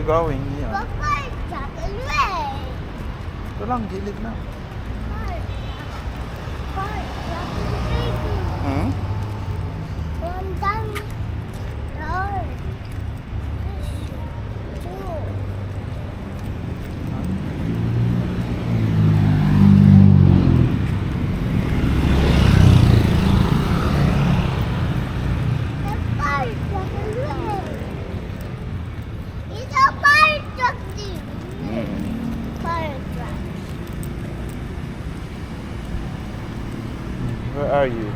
you going? Yeah. Fire truck and red. Ito lang, gilid na. Fire truck and baby. Hmm? One down. Door. Two. The fire truck and red. It's a fire truck, dude. Fire truck. Where are you?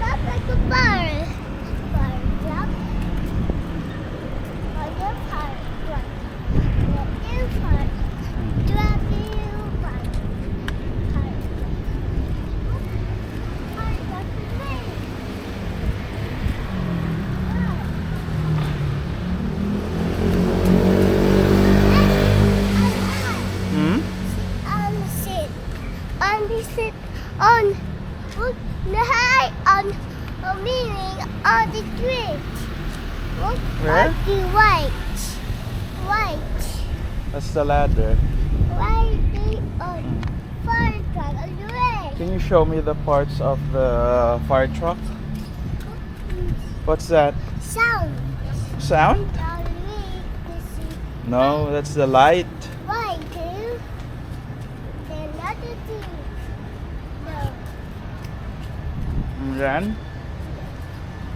That's like a fire. Fire truck. Fire fire truck. There is fire. Truck is fire. Fire truck. Fire truck is red. Hmm? Sit. Sit on. Look, the high on meaning on the tree. Look Where? on the white. White. That's the ladder. White on fire truck on the way. Can you show me the parts of the fire truck? What's that? Sound. Sound? On me to see No, that's the light. white too. Then another thing. No. And then?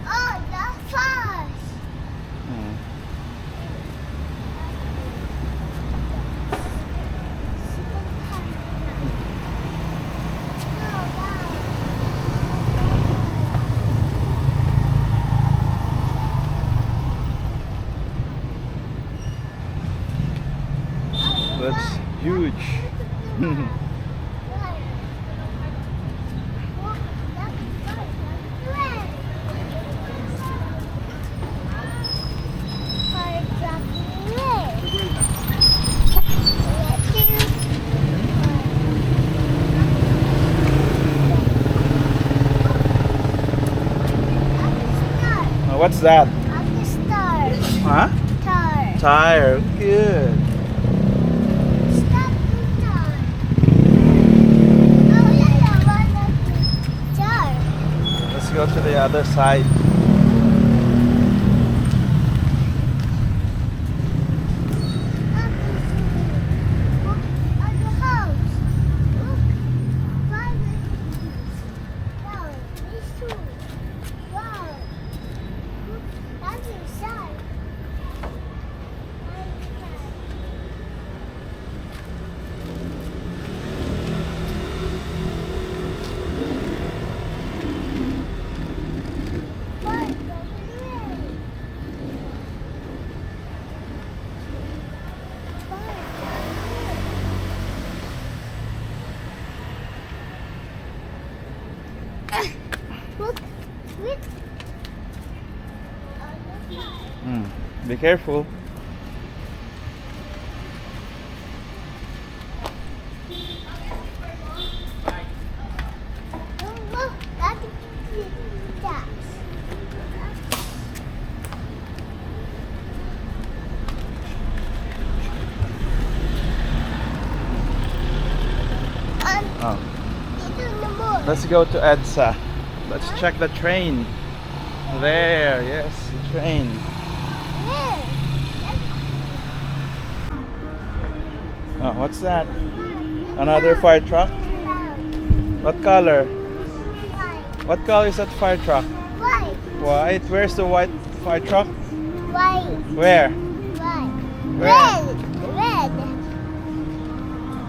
Oh, the fire. Hmm. That's huge. What's that? Huh? Tire. Good. Let's go to the other side. Look, look. Be careful. Look, that's that. Oh. Ito na mo. Let's go to EDSA. Let's check the train. There, yes, the train. There. Oh, what's that? Another fire truck? What color? White. What color is that fire truck? White. White. Where's the white fire truck? White. Where? White. Where? Red. Red.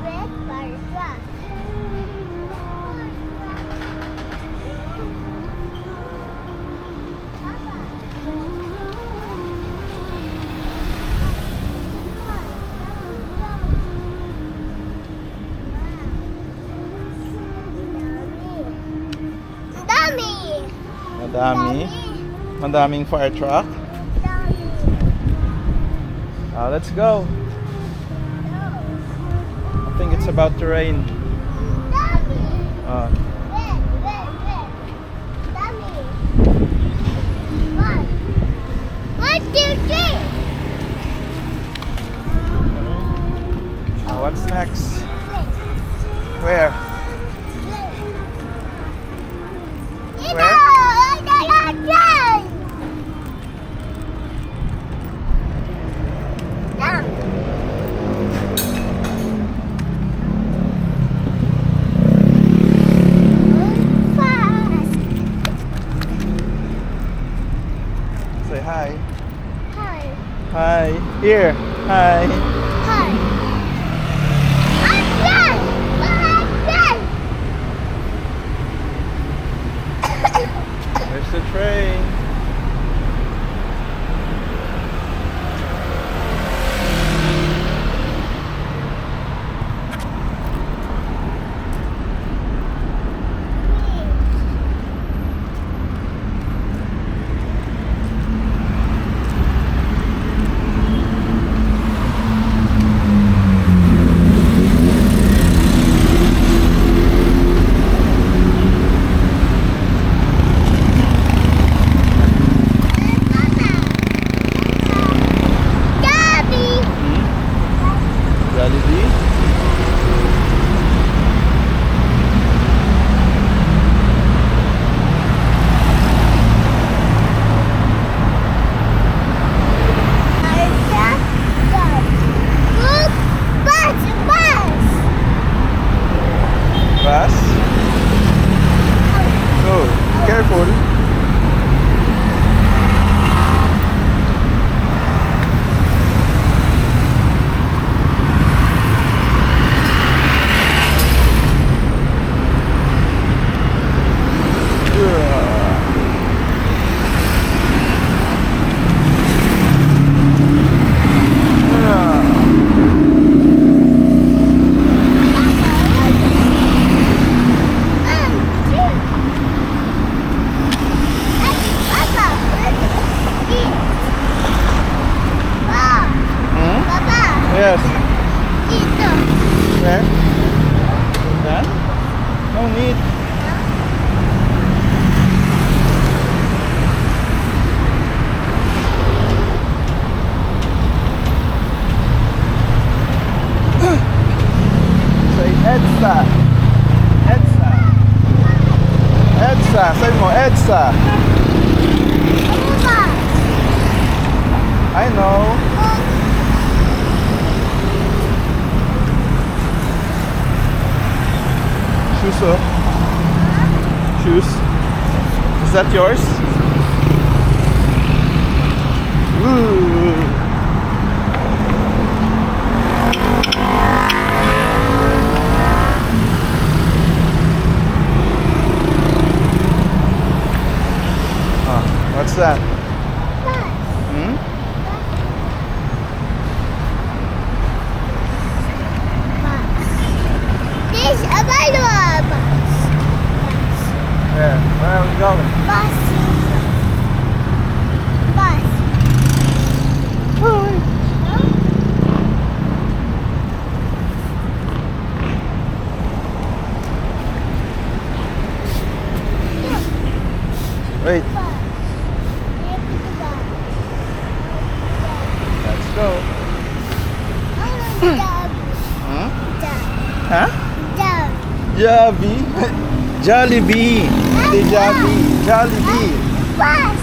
Red fire truck. Madami. Madaming fire truck. Let's go. I think it's about to rain. Red, red, red. hi. Hi. Hi. Here. Hi. Hi. I'm dead. There's the train. Jollibee. Bus. Oh, careful. Yes. Where? Done? No need. Say EDSA. EDSA. EDSA. Say mo EDSA. I know. Shoes up. Shoes. Is that yours? Ooh. What's that? Hmm? This is a bus. Where are we going? Bus. Wait, let's go. Huh? Huh? Jollibee. Jollibee. Jollibee. Jollibee. Bus.